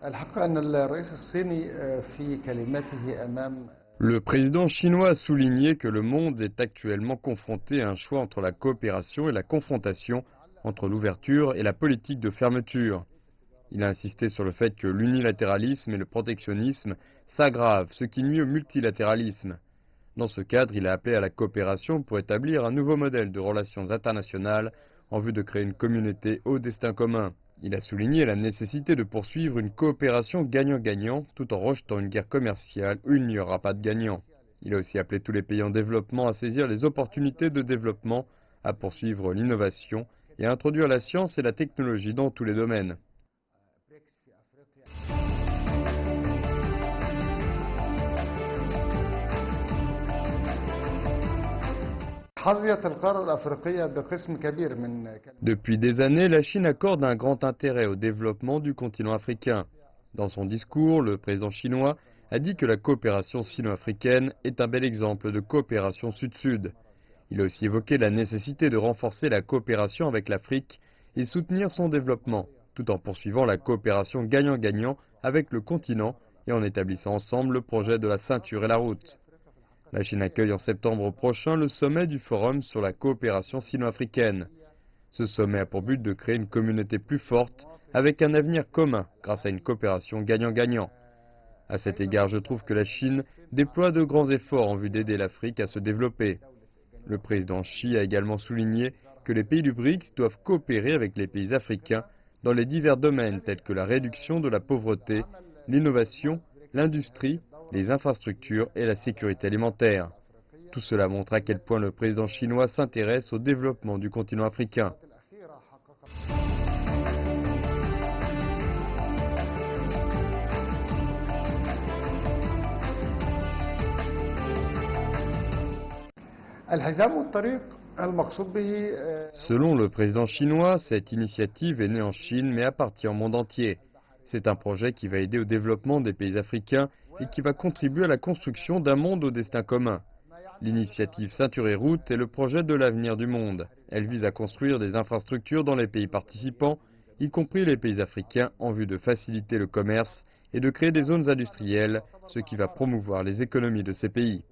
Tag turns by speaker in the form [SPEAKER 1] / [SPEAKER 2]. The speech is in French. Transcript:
[SPEAKER 1] الحقيقة أن الرئيس الصيني في كلمته أمام
[SPEAKER 2] Le président chinois a souligné que le monde est actuellement confronté à un choix entre la coopération et la confrontation, entre l'ouverture et la politique de fermeture. Il a insisté sur le fait que l'unilatéralisme et le protectionnisme s'aggravent, ce qui nuit au multilatéralisme. Dans ce cadre, il a appelé à la coopération pour établir un nouveau modèle de relations internationales en vue de créer une communauté au destin commun. Il a souligné la nécessité de poursuivre une coopération gagnant-gagnant tout en rejetant une guerre commerciale où il n'y aura pas de gagnant. Il a aussi appelé tous les pays en développement à saisir les opportunités de développement, à poursuivre l'innovation et à introduire la science et la technologie dans tous les domaines.
[SPEAKER 1] حظيت القارة الأفريقية بقسم كبير من
[SPEAKER 2] Depuis des années, la Chine accorde un grand intérêt au développement du continent africain. Dans son discours, le président chinois a dit que la coopération sino-africaine est un bel exemple de coopération sud-sud. Il a aussi évoqué la nécessité de renforcer la coopération avec l'Afrique et soutenir son développement, tout en poursuivant la coopération gagnant-gagnant avec le continent et en établissant ensemble le projet de la ceinture et la route. La Chine accueille en septembre prochain le sommet du Forum sur la coopération sino-africaine. Ce sommet a pour but de créer une communauté plus forte avec un avenir commun grâce à une coopération gagnant-gagnant. À cet égard, je trouve que la Chine déploie de grands efforts en vue d'aider l'Afrique à se développer. Le président Xi a également souligné que les pays du BRICS doivent coopérer avec les pays africains dans les divers domaines tels que la réduction de la pauvreté, l'innovation, l'industrie, les infrastructures et la sécurité alimentaire. Tout cela montre à quel point le président chinois s'intéresse au développement du continent africain.
[SPEAKER 1] الحزام والطريق المقصود به
[SPEAKER 2] Selon le président chinois, cette initiative est née en Chine mais appartient au monde entier. C'est un projet qui va aider au développement des pays africains et qui va contribuer à la construction d'un monde au destin commun. L'initiative Ceinture et Route est le projet de l'avenir du monde. Elle vise à construire des infrastructures dans les pays participants, y compris les pays africains, en vue de faciliter le commerce et de créer des zones industrielles, ce qui va promouvoir les économies de ces pays.